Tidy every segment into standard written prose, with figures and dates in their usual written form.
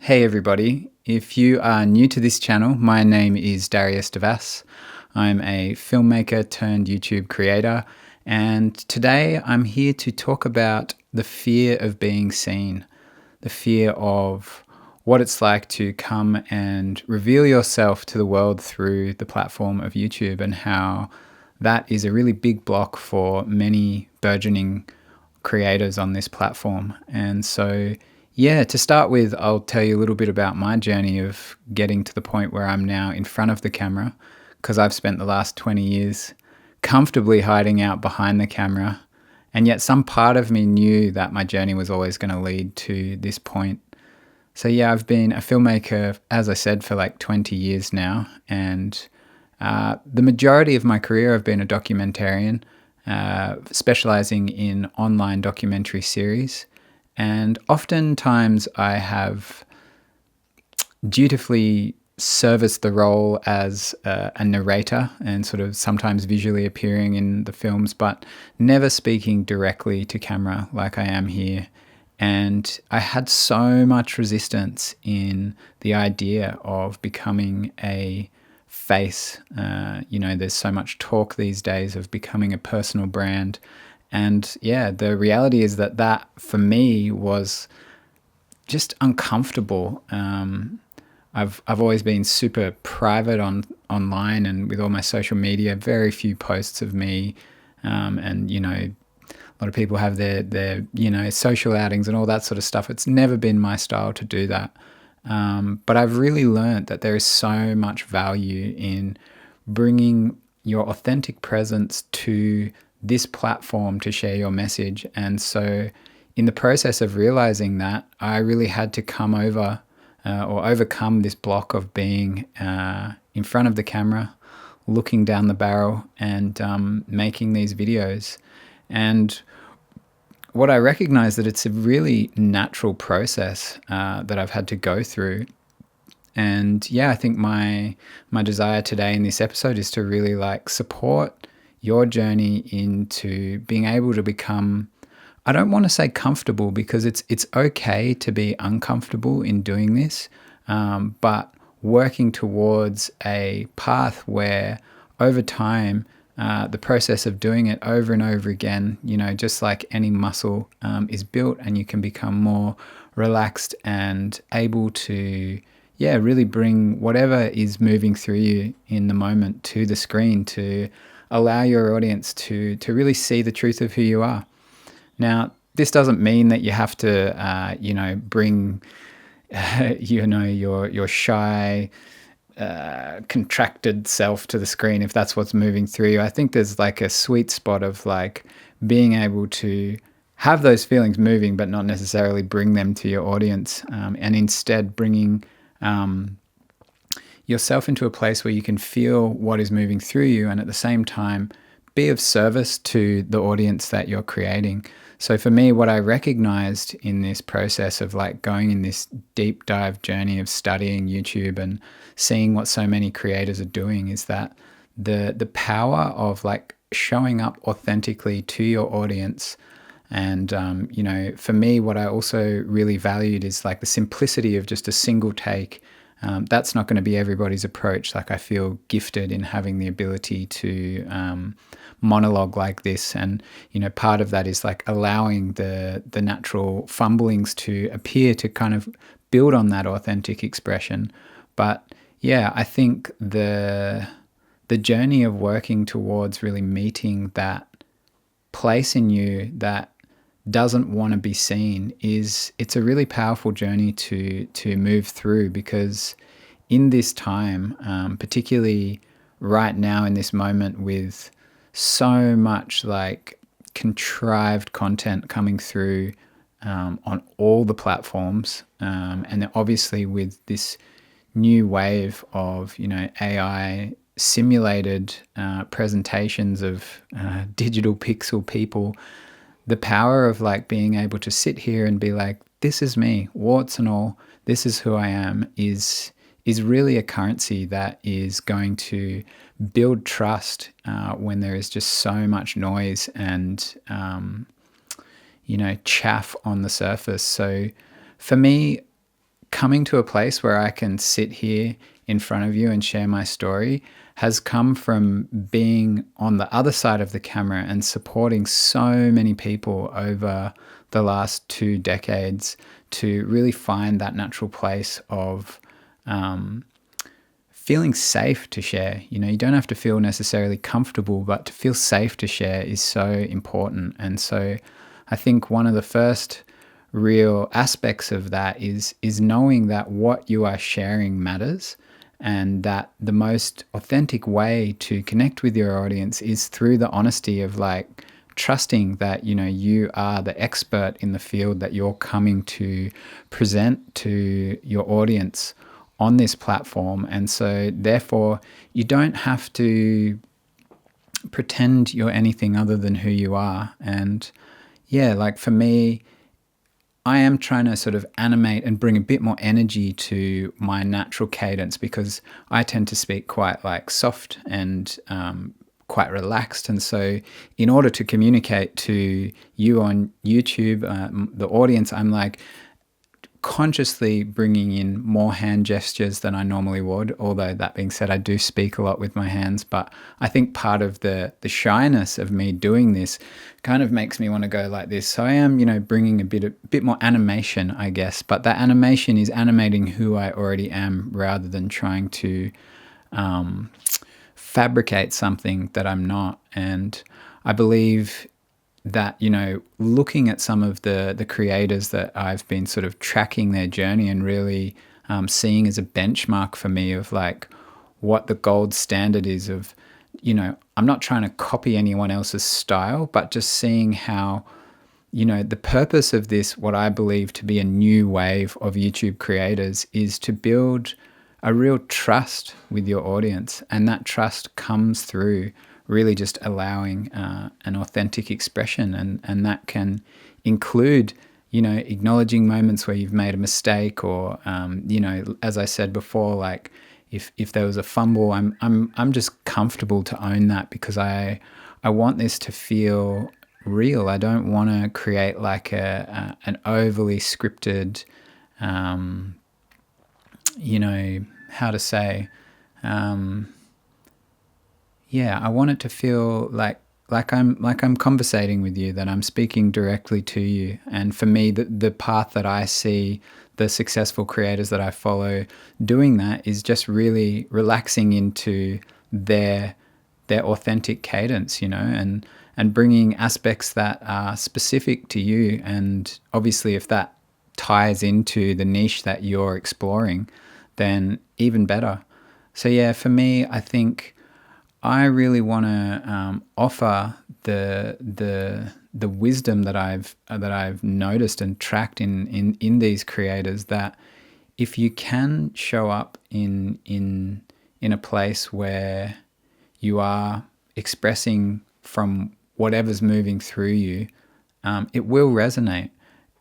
Hey everybody, if you are new to this channel, my name is Darius Devas. I'm a filmmaker turned YouTube creator, and today I'm here to talk about the fear of being seen, the fear of what it's like to come and reveal yourself to the world through the platform of YouTube, and how that is a really big block for many burgeoning creators on this platform. And so, yeah, to start with, I'll tell you a little bit about my journey of getting to the point where I'm now in front of the camera, because I've spent the last 20 years comfortably hiding out behind the camera. And yet some part of me knew that my journey was always going to lead to this point. So yeah, I've been a filmmaker, as I said, for like 20 years now. And the majority of my career, I've been a documentarian, specializing in online documentary series. And oftentimes I have dutifully serviced the role as a narrator and sort of sometimes visually appearing in the films, but never speaking directly to camera like I am here. And I had so much resistance in the idea of becoming a face. There's so much talk these days of becoming a personal brand. And yeah, the reality is that for me was just uncomfortable. I've always been super private online and with all my social media. Very few posts of me, and a lot of people have their social outings and all that sort of stuff. It's never been my style to do that. But I've really learned that there is so much value in bringing your authentic presence to this platform to share your message. And so in the process of realizing that, I really had to come over or overcome this block of being in front of the camera, looking down the barrel and making these videos. And what I recognize that it's a really natural process that I've had to go through. And yeah, I think my desire today in this episode is to really support your journey into being able to become, I don't want to say comfortable, because it's okay to be uncomfortable in doing this, but working towards a path where over time, the process of doing it over and over again, just like any muscle is built, and you can become more relaxed and able to, really bring whatever is moving through you in the moment to the screen to allow your audience to really see the truth of who you are. Now, this doesn't mean that you have to, bring, your shy, contracted self to the screen if that's what's moving through you. I think there's a sweet spot of being able to have those feelings moving, but not necessarily bring them to your audience, and instead bringing yourself into a place where you can feel what is moving through you, and at the same time be of service to the audience that you're creating. So for me, what I recognized in this process of going in this deep dive journey of studying YouTube and seeing what so many creators are doing is that the power of showing up authentically to your audience. And, for me, what I also really valued is the simplicity of just a single take. That's not going to be everybody's approach. I feel gifted in having the ability to monologue like this. And, part of that is allowing the natural fumblings to appear to kind of build on that authentic expression. But yeah, I think the journey of working towards really meeting that place in you that doesn't want to be seen it's a really powerful journey to move through, because in this time, particularly right now in this moment, with so much contrived content coming through on all the platforms, and then obviously with this new wave of AI simulated presentations of digital pixel people, the power of being able to sit here and be this is me, warts and all, this is who I am, is really a currency that is going to build trust when there is just so much noise and chaff on the surface. So for me, coming to a place where I can sit here in front of you and share my story has come from being on the other side of the camera and supporting so many people over the last 2 decades to really find that natural place of feeling safe to share. You don't have to feel necessarily comfortable, but to feel safe to share is so important. And so I think one of the first real aspects of that is knowing that what you are sharing matters, and that the most authentic way to connect with your audience is through the honesty of like trusting that you are the expert in the field that you're coming to present to your audience on this platform. And so therefore you don't have to pretend you're anything other than who you are. And yeah, like for me, I am trying to sort of animate and bring a bit more energy to my natural cadence, because I tend to speak quite like soft and quite relaxed. And so in order to communicate to you on YouTube, the audience, I'm like consciously bringing in more hand gestures than I normally would. Although that being said, I do speak a lot with my hands, but I think part of the shyness of me doing this kind of makes me want to go like this. So I am, bringing a bit more animation, I guess, but that animation is animating who I already am rather than trying to fabricate something that I'm not. And I believe that, looking at some of the creators that I've been sort of tracking their journey and really seeing as a benchmark for me of like what the gold standard is of, I'm not trying to copy anyone else's style, but just seeing how, the purpose of this, what I believe to be a new wave of YouTube creators, is to build a real trust with your audience. And that trust comes through really just allowing an authentic expression. And that can include, acknowledging moments where you've made a mistake, or, as I said before, like if there was a fumble, I'm just comfortable to own that, because I want this to feel real. I don't want to create like an overly scripted, how to say, I want it to feel like I'm conversating with you, that I'm speaking directly to you. And for me, the path that I see the successful creators that I follow doing that is just really relaxing into their authentic cadence, and bringing aspects that are specific to you. And obviously, if that ties into the niche that you're exploring, then even better. So yeah, for me, I think I really want to offer the wisdom that I've noticed and tracked in these creators, that if you can show up in a place where you are expressing from whatever's moving through you, it will resonate.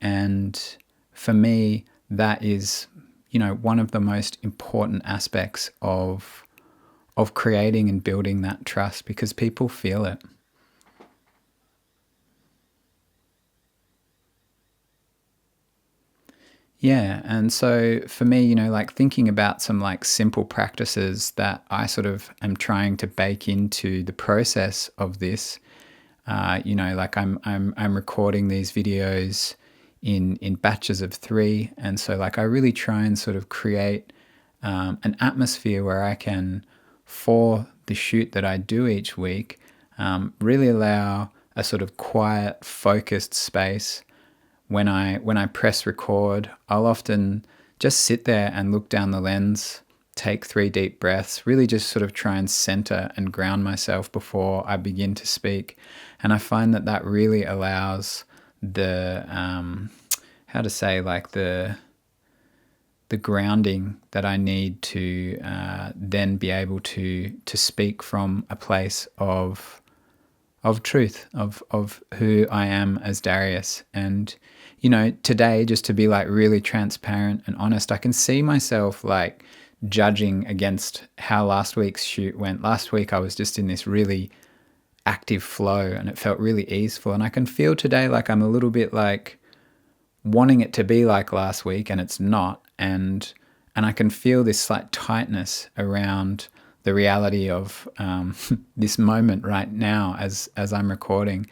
And for me, that is, one of the most important aspects of creating and building that trust, because people feel it. Yeah, and so for me, like thinking about some like simple practices that I sort of am trying to bake into the process of this, like I'm recording these videos in batches of 3, and so like I really try and sort of create an atmosphere where I can, for the shoot that I do each week, really allow a sort of quiet, focused space. When I press record, I'll often just sit there and look down the lens, take 3 deep breaths, really just sort of try and center and ground myself before I begin to speak. And I find that really allows the, how to say, like the grounding that I need to then be able to speak from a place of truth, of who I am as Darius. And today, just to be like really transparent and honest, I can see myself like judging against how last week's shoot went. Last week I was just in this really active flow and it felt really easeful, and I can feel today like I'm a little bit like wanting it to be like last week, and it's not. and I can feel this slight tightness around the reality of this moment right now as I'm recording,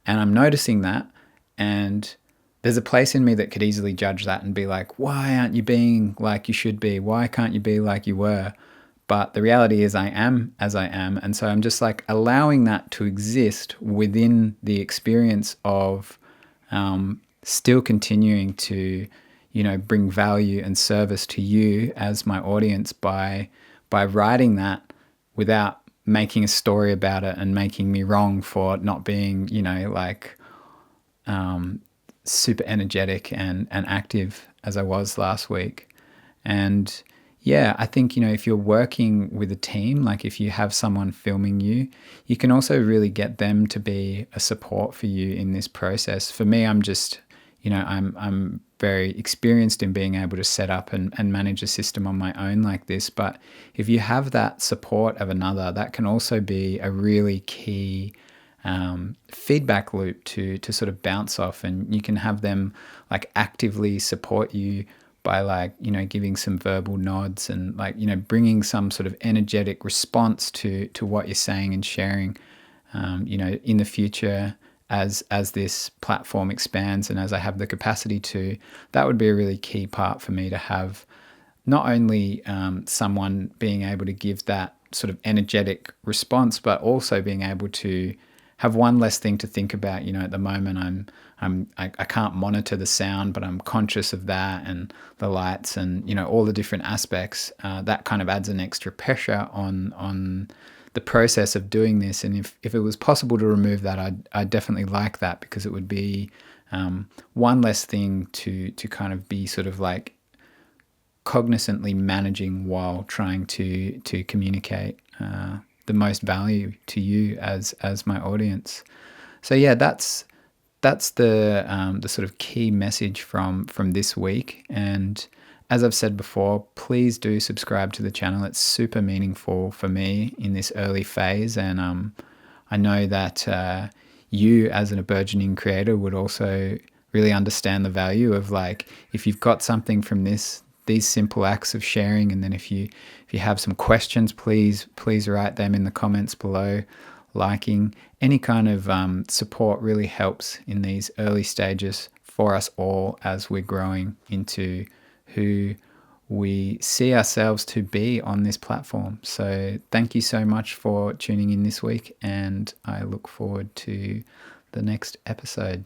and I'm noticing that, and there's a place in me that could easily judge that and be like, why aren't you being like you should be? Why can't you be like you were? But the reality is I am as I am. And so I'm just like allowing that to exist within the experience of still continuing to, bring value and service to you as my audience by writing that without making a story about it and making me wrong for not being, super energetic and active as I was last week. And yeah, I think, if you're working with a team, like if you have someone filming you, you can also really get them to be a support for you in this process. For me, I'm just, I'm very experienced in being able to set up and manage a system on my own like this. But if you have that support of another, that can also be a really key feedback loop to sort of bounce off, and you can have them like actively support you by giving some verbal nods and bringing some sort of energetic response to what you're saying and sharing, in the future as this platform expands and as I have the capacity to. That would be a really key part for me, to have not only someone being able to give that sort of energetic response, but also being able to have one less thing to think about. At the moment I can't monitor the sound, but I'm conscious of that and the lights and all the different aspects. That kind of adds an extra pressure on the process of doing this. And if it was possible to remove that, I'd definitely like that, because it would be one less thing to kind of be sort of like cognizantly managing while trying to communicate the most value to you as my audience. So yeah, that's the sort of key message from this week. And as I've said before, please do subscribe to the channel. It's super meaningful for me in this early phase, and I know that you as an burgeoning creator would also really understand the value of, like, if you've got something from these simple acts of sharing, and then if you have some questions, please write them in the comments below. Liking any kind of support really helps in these early stages for us all as we're growing into who we see ourselves to be on this platform. So thank you so much for tuning in this week, and I look forward to the next episode.